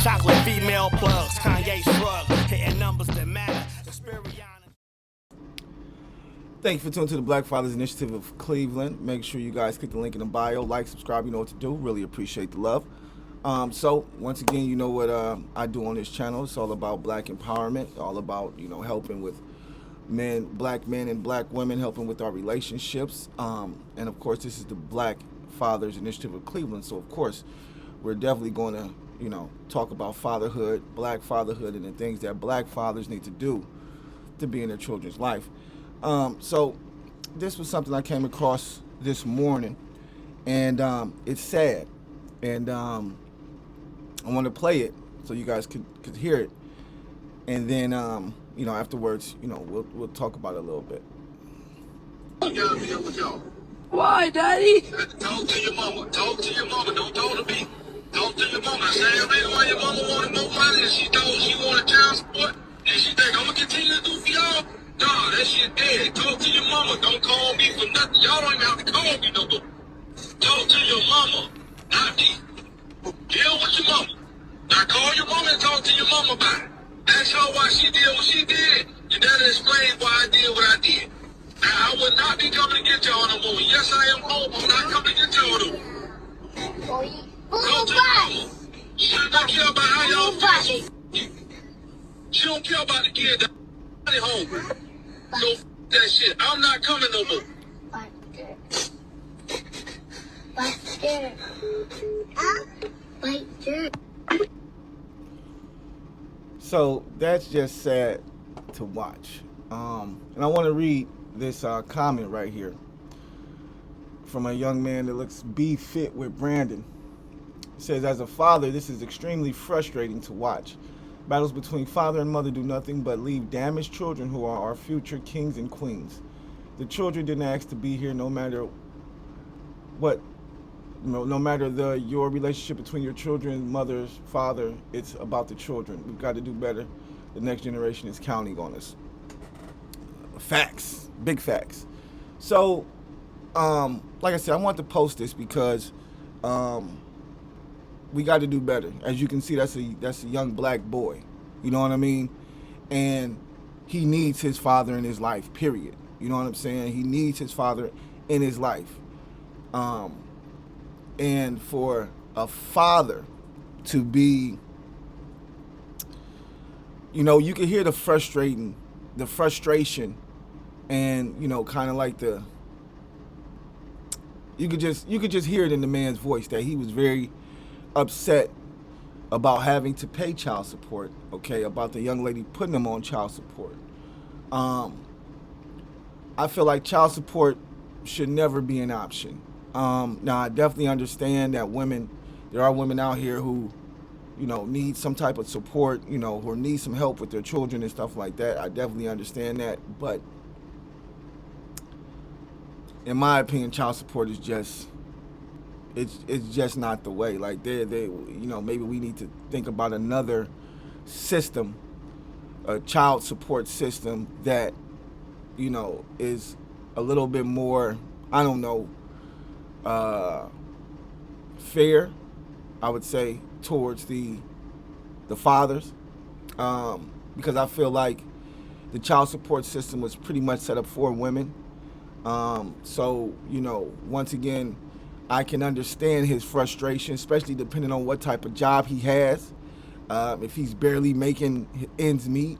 Chocolate female plugs, Kanye shrug, hitting numbers that matter. Thank you for tuning to the Black Fathers Initiative of Cleveland. Make sure you guys click the link in the bio, like, subscribe, you know what to do. Really appreciate the love. So once again, you know what I do on this channel. It's all about black empowerment, all about, you know, helping with black men and black women, helping with our relationships. And of course, this is the Black Fathers Initiative of Cleveland. So of course, we're definitely going to, you know, talk about fatherhood, black fatherhood, and the things that black fathers need to do to be in their children's life. So this was something I came across this morning, and it's sad, and I want to play it so you guys could hear it, and then you know, afterwards, you know, we'll talk about it a little bit. Why, Daddy? Talk to your mama. Talk to your mama. Don't talk to me. Talk to your mama. Say the reason why your mama wanted more money and she told she wanted child support, and she think I'm gonna continue to do for y'all. Nah, that shit dead. Talk to your mama. Don't call me for nothing. Y'all don't even have to call me no more. Talk to your mama, not me. Deal with your mama. Now call your mama and talk to your mama about it. Ask her why she did what she did, and that'll explain why I did what I did. Now, I would not be coming to get y'all no more. Yes, I am home. I'm not coming to get y'all no more. Talk to your mama. She don't care about how y'all feel. She don't care about the kid that's home. So that shit. I'm not coming no more. So that's just sad to watch. And I want to read this comment right here from a young man that looks fit with Brandon. It says, as a father, this is extremely frustrating to watch. Battles between father and mother do nothing but leave damaged children who are our future kings and queens. The children didn't ask to be here, no matter what, no matter your relationship between your children, mother's, father. It's about the children. We've got to do better. The next generation is counting on us. Facts, big facts. So, like I said, I want to post this because we got to do better. As you can see, that's a young black boy. You know what I mean? And he needs his father in his life, period. You know what I'm saying? He needs his father in his life. And for a father to be, you know, you can hear the frustration, and, you know, kind of like you could just hear it in the man's voice that he was very upset about having to pay child support, okay, about the young lady putting him on child support. I feel like child support should never be an option. Now, I definitely understand that there are women out here who, you know, need some type of support, you know, or need some help with their children and stuff like that. I definitely understand that, but in my opinion, child support is just, it's just not the way. Like they, you know, maybe we need to think about another system, a child support system that, you know, is a little bit more, I don't know, fair, I would say, towards the fathers, because I feel like the child support system was pretty much set up for women. So, you know, once again, I can understand his frustration, especially depending on what type of job he has. If he's barely making ends meet,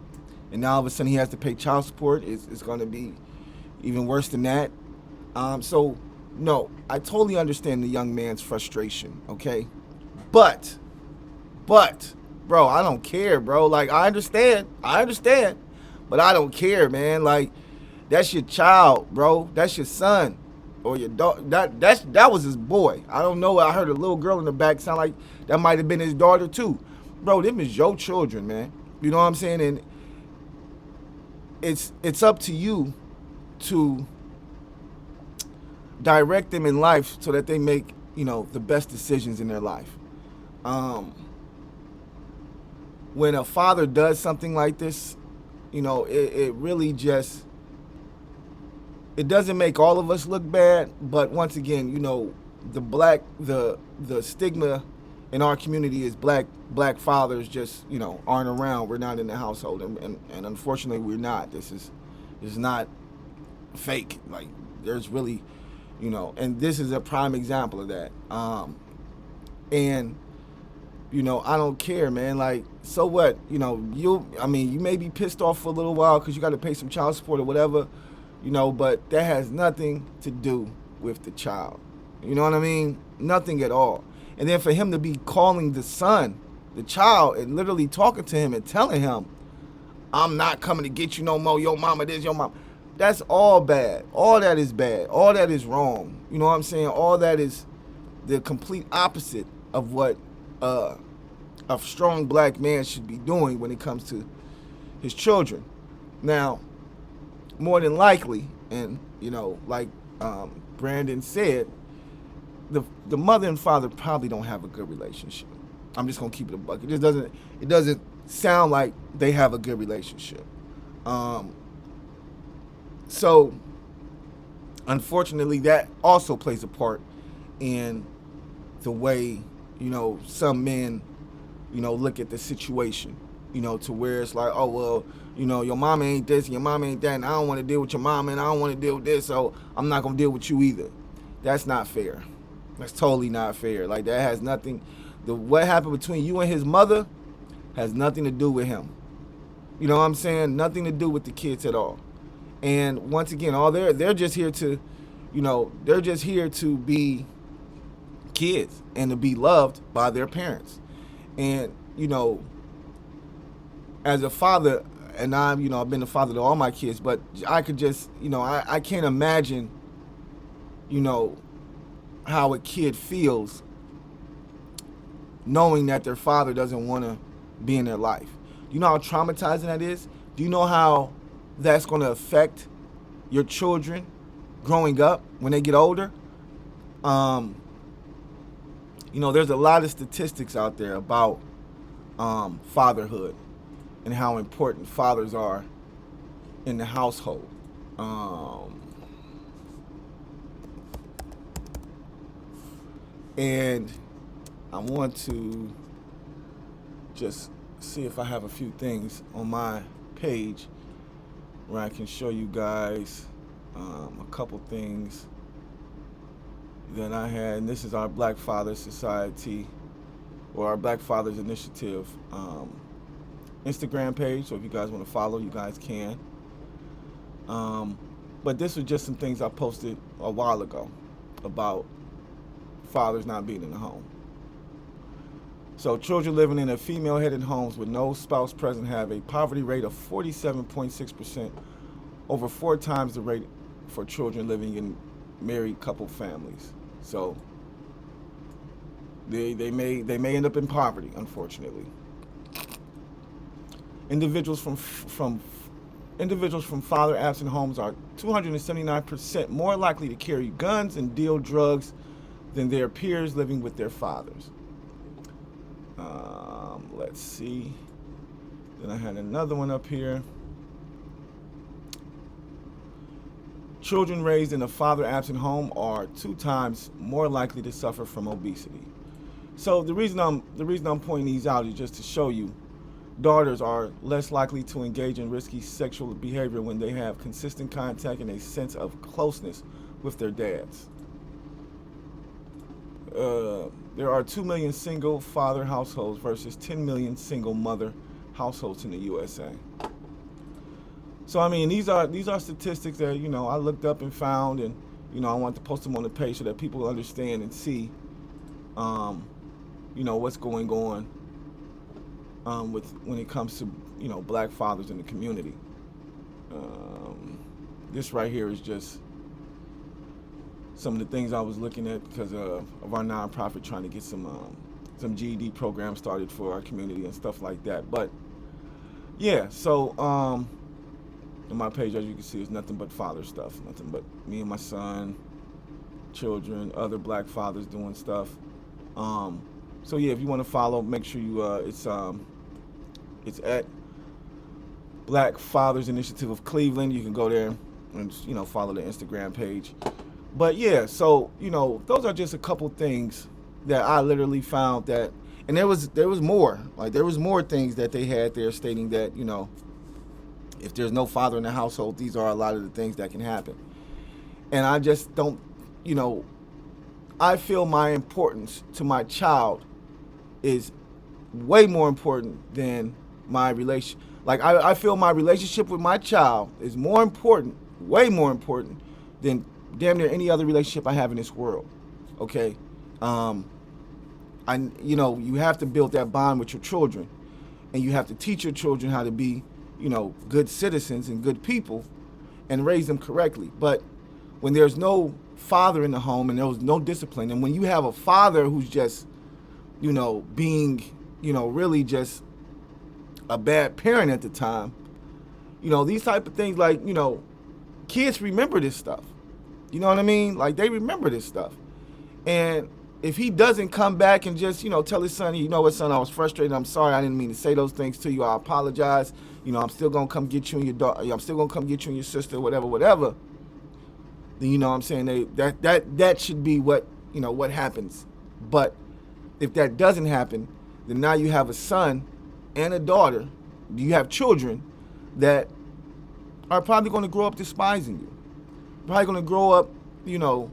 and now all of a sudden he has to pay child support, it's going to be even worse than that. So, no, I totally understand the young man's frustration, okay? But, bro, I don't care, bro. Like, I understand, but I don't care, man. Like, that's your child, bro. That's your son or your daughter. That was his boy. I don't know. I heard a little girl in the back sound like that might have been his daughter too. Bro, them is your children, man. You know what I'm saying? And it's up to you to direct them in life so that they make, you know, the best decisions in their life. When a father does something like this, you know, it really just, it doesn't make all of us look bad, but once again, you know, the stigma in our community is black fathers just, you know, aren't around. We're not in the household, and unfortunately we're not. This is not fake. Like, there's really, you know, and this is a prime example of that. And you know, I don't care, man. Like, so what? You know, you may be pissed off for a little while because you got to pay some child support or whatever, you know, but that has nothing to do with the child. You know what I mean? Nothing at all. And then for him to be calling the son, the child, and literally talking to him and telling him, I'm not coming to get you no more, your mama this, your mama. That's all bad. All that is bad. All that is wrong. You know what I'm saying? All that is the complete opposite of what a strong black man should be doing when it comes to his children. Now, more than likely, and you know, like Brandon said, the mother and father probably don't have a good relationship. I'm just gonna keep it a buck. It doesn't sound like they have a good relationship. So unfortunately, that also plays a part in the way, you know, some men, you know, look at the situation, you know, to where it's like, oh, well, you know, your mama ain't this and your mama ain't that, and I don't want to deal with your mama and I don't want to deal with this, so I'm not going to deal with you either. That's not fair. That's totally not fair. Like, that has nothing, what happened between you and his mother has nothing to do with him. You know what I'm saying? Nothing to do with the kids at all. And once again, they're just here to, you know, they're just here to be kids and to be loved by their parents. And, you know, as a father, and I've been a father to all my kids, but I could just, you know, I can't imagine, you know, how a kid feels knowing that their father doesn't want to be in their life. Do you know how traumatizing that is? Do you know how that's going to affect your children growing up when they get older? You know, there's a lot of statistics out there about fatherhood and how important fathers are in the household. And I want to just see if I have a few things on my page where I can show you guys a couple things that I had. And this is our Black Fathers Society, or our Black Fathers Initiative Instagram page. So if you guys want to follow, you guys can. But this was just some things I posted a while ago about fathers not being in the home. So children living in a female-headed homes with no spouse present have a poverty rate of 47.6%, over 4 times the rate for children living in married couple families. So they may end up in poverty, unfortunately. Individuals from father-absent homes are 279% more likely to carry guns and deal drugs than their peers living with their fathers. Let's see. Then I had another one up here. Children raised in a father-absent home are 2 times more likely to suffer from obesity. So the reason I'm pointing these out is just to show you, daughters are less likely to engage in risky sexual behavior when they have consistent contact and a sense of closeness with their dads. There are 2 million single father households versus 10 million single mother households in the USA. So I mean, these are statistics that, you know, I looked up and found, and, you know, I wanted to post them on the page so that people understand and see, you know, what's going on when it comes to, you know, black fathers in the community. This right here is just some of the things I was looking at because of our nonprofit trying to get some GED programs started for our community and stuff like that. But yeah, so on my page, as you can see, it's nothing but father stuff, nothing but me and my son, children, other black fathers doing stuff. So yeah, if you want to follow, make sure you it's at Black Fathers Initiative of Cleveland. You can go there and, you know, follow the Instagram page. But yeah, so, you know, those are just a couple things that I literally found that, and there was more. Like there was more things that they had there stating that, you know, if there's no father in the household, these are a lot of the things that can happen. And I just don't, you know, I feel my importance to my child is way more important than my relation. Like I feel my relationship with my child is more important, way more important than damn near any other relationship I have in this world. Okay, you know, you have to build that bond with your children, and you have to teach your children how to be, you know, good citizens and good people, and raise them correctly. But when there's no father in the home and there's no discipline, and when you have a father who's just, you know, being, you know, really just a bad parent at the time, you know, these type of things, like, you know, kids remember this stuff. You know what I mean? Like, they remember this stuff. And if he doesn't come back and just, you know, tell his son, you know what, son, I was frustrated. I'm sorry. I didn't mean to say those things to you. I apologize. You know, I'm still going to come get you and your daughter. I'm still going to come get you and your sister, whatever. Then, you know what I'm saying? That should be what, you know, what happens. But if that doesn't happen, then now you have a son and a daughter. You have children that are probably going to grow up despising you. Probably going to grow up, you know,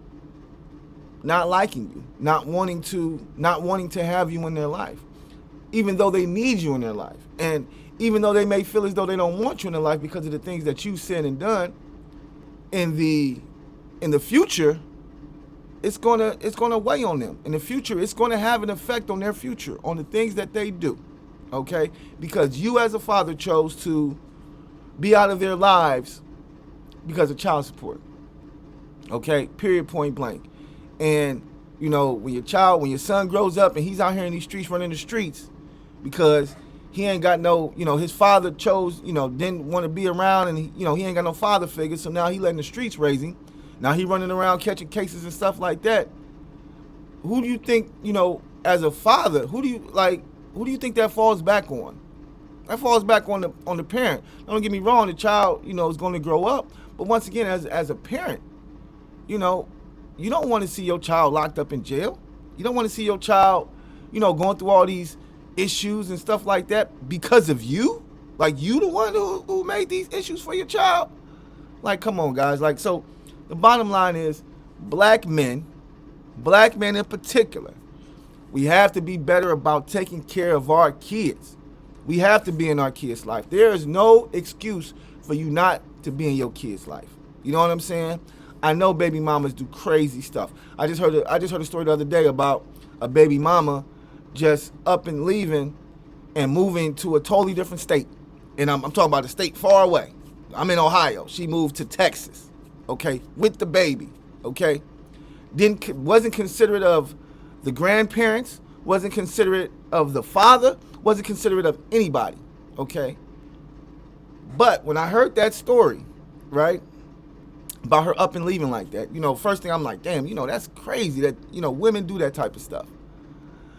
not liking you, not wanting to have you in their life, even though they need you in their life. And even though they may feel as though they don't want you in their life because of the things that you've said and done, in the future, it's gonna weigh on them. In the future, it's gonna have an effect on their future, on the things that they do. Okay? Because you as a father chose to be out of their lives because of child support. Okay? Period, point blank. And, you know, when your son grows up and he's out here in these streets, running the streets, because he ain't got no, you know, his father chose, you know, didn't want to be around, and, you know, he ain't got no father figure, so now he letting the streets raise him. Now he running around catching cases and stuff like that. Who do you think, you know, as a father, who do you think that falls back on? That falls back on the parent. Don't get me wrong, the child, you know, is going to grow up, but once again, as a parent, you know, you don't want to see your child locked up in jail. You don't want to see your child, you know, going through all these issues and stuff like that because of you. Like, you the one who made these issues for your child. Like, come on, guys. Like, so the bottom line is, black men in particular, we have to be better about taking care of our kids. We have to be in our kids' life. There is no excuse for you not to be in your kids' life. You know what I'm saying? I know baby mamas do crazy stuff. I just heard a story the other day about a baby mama just up and leaving and moving to a totally different state. And I'm talking about a state far away. I'm in Ohio. She moved to Texas, okay, with the baby, okay? Wasn't considerate of the grandparents, wasn't considerate of the father, wasn't considerate of anybody, okay? But when I heard that story, right, about her up and leaving like that, you know, first thing I'm like, damn, you know, that's crazy that, you know, women do that type of stuff.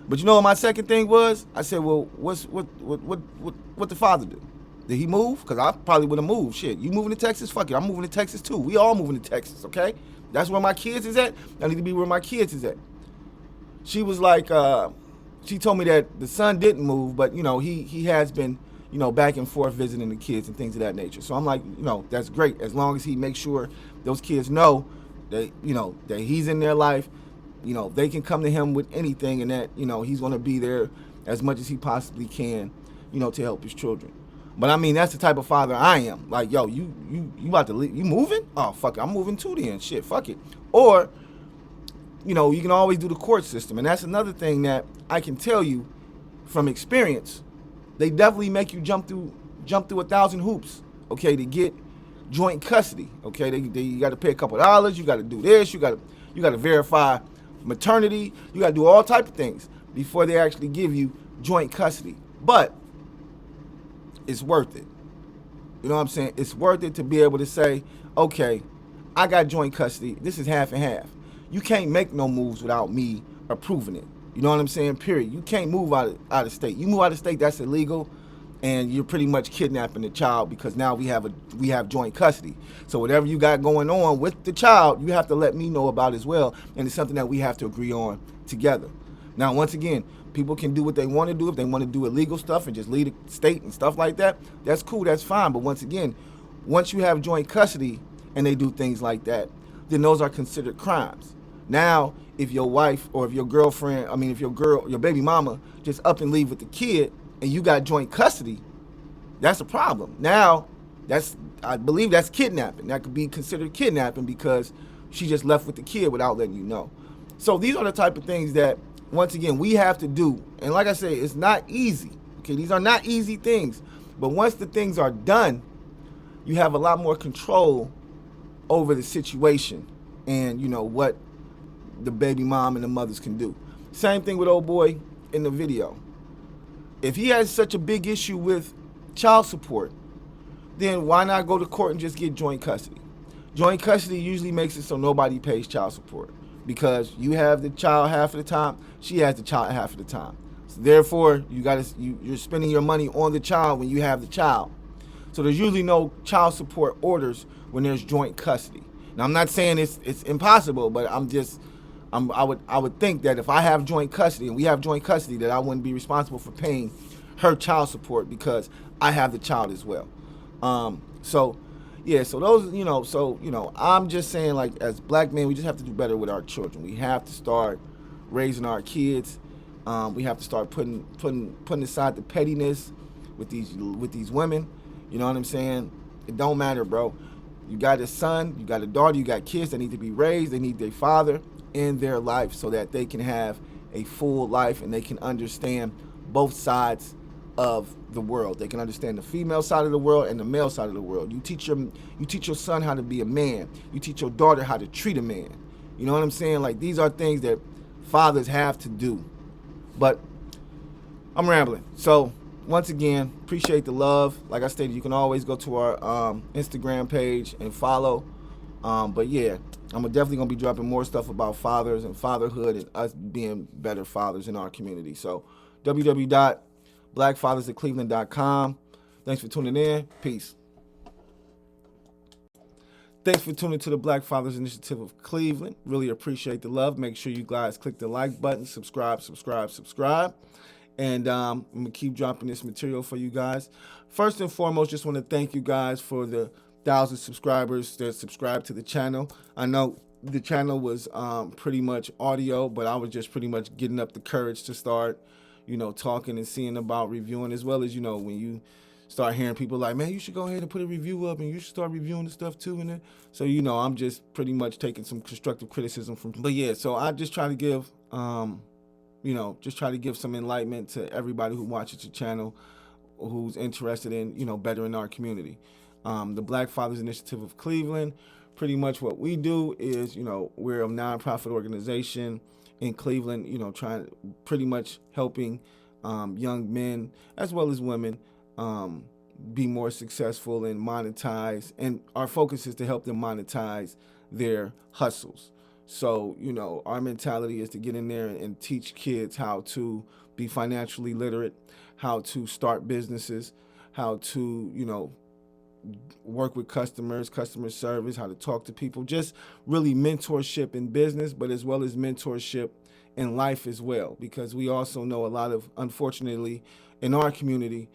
But you know what my second thing was? I said, well, what the father do? Did he move? Because I probably would have moved. Shit, you moving to Texas? Fuck it, I'm moving to Texas too. We all moving to Texas, okay? That's where my kids is at. I need to be where my kids is at. She was like, she told me that the son didn't move, but, you know, he has been, you know, back and forth visiting the kids and things of that nature. So I'm like, you know, that's great, as long as he makes sure those kids know that, you know, that he's in their life. You know, they can come to him with anything, and that, you know, he's going to be there as much as he possibly can, you know, to help his children. But I mean, that's the type of father I am. Like, yo, you about to leave? You moving? Oh, fuck it, I'm moving too then. Shit, fuck it. Or, you know, you can always do the court system. And that's another thing that I can tell you from experience. They definitely make you jump through 1,000 hoops, okay, to get joint custody, okay? You got to pay a couple dollars. You got to do this. You got to verify maternity. You got to do all type of things before they actually give you joint custody. But it's worth it. You know what I'm saying? It's worth it to be able to say, okay, I got joint custody. This is half and half. You can't make no moves without me approving it. You know what I'm saying? Period. You can't move out of state. You move out of state, that's illegal, and you're pretty much kidnapping the child, because now we have joint custody. So whatever you got going on with the child, you have to let me know about as well, and it's something that we have to agree on together. Now, once again, people can do what they want to do. If they want to do illegal stuff and just leave the state and stuff like that, that's cool, that's fine. But once again, once you have joint custody and they do things like that, then those are considered crimes. Now, if your wife or if your girlfriend, if your baby mama just up and leave with the kid and you got joint custody, that's a problem. Now, I believe that's kidnapping. That could be considered kidnapping because she just left with the kid without letting you know. So these are the type of things that, once again, we have to do. And like I say, it's not easy. Okay, these are not easy things. But once the things are done, you have a lot more control over the situation and, what the baby mom and the mothers can do. Same thing with old boy in the video. If he has such a big issue with child support, then why not go to court and just get joint custody? Joint custody usually makes it so nobody pays child support because you have the child half of the time, she has the child half of the time. So therefore, you're spending your money on the child when you have the child. So there's usually no child support orders when there's joint custody. Now, I'm not saying it's impossible, but I would think that if I have joint custody and we have joint custody, that I wouldn't be responsible for paying her child support because I have the child as well. So those, I'm just saying, like, as black men, we just have to do better with our children. We have to start raising our kids. We have to start putting aside the pettiness with these women. You know what I'm saying? It don't matter, bro. You got a son, you got a daughter, you got kids that need to be raised. They need their father in their life so that they can have a full life and they can understand both sides of the world. They can understand the female side of the world and the male side of the world. You teach your son how to be a man. You teach your daughter how to treat a man. You know what I'm saying? Like, these are things that fathers have to do. But I'm rambling. So once again, appreciate the love. Like I stated, you can always go to our Instagram page and follow. But yeah, I'm definitely gonna be dropping more stuff about fathers and fatherhood and us being better fathers in our community. So www.blackfathersofcleveland.com. Thanks for tuning in. Peace. Thanks for tuning to the Black Fathers Initiative of Cleveland. Really appreciate the love. Make sure you guys click the like button, subscribe. And I'm going to keep dropping this material for you guys. First and foremost, just want to thank you guys for the 1,000 subscribers that subscribe to the channel. I know the channel was pretty much audio, but I was just pretty much getting up the courage to start, talking and seeing about reviewing, as well as, when you start hearing people like, man, you should go ahead and put a review up and you should start reviewing the stuff too. And so, I'm just pretty much taking some constructive criticism from, but yeah, so I just try to give, some enlightenment to everybody who watches the channel, who's interested in, bettering our community. The Black Fathers Initiative of Cleveland, pretty much what we do is, we're a nonprofit organization in Cleveland, trying pretty much helping young men as well as women be more successful and monetize. And our focus is to help them monetize their hustles. So, our mentality is to get in there and teach kids how to be financially literate, how to start businesses, how to, work with customers, customer service, how to talk to people, just really mentorship in business, but as well as mentorship in life as well. Because we also know a lot of, unfortunately, in our community,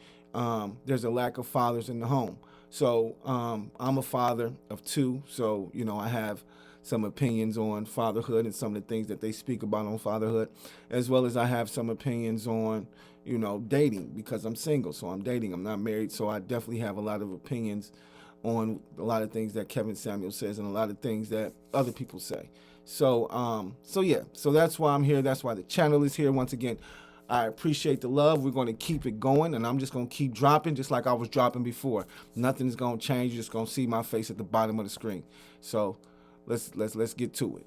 there's a lack of fathers in the home. So I'm a father of 2, so, I have some opinions on fatherhood and some of the things that they speak about on fatherhood, as well as I have some opinions on, dating, because I'm single, so I'm dating. I'm not married, so I definitely have a lot of opinions on a lot of things that Kevin Samuel says and a lot of things that other people say. So that's why I'm here. That's why the channel is here. Once again, I appreciate the love. We're going to keep it going, and I'm just going to keep dropping just like I was dropping before. Nothing's going to change. You're just going to see my face at the bottom of the screen. So let's get to it.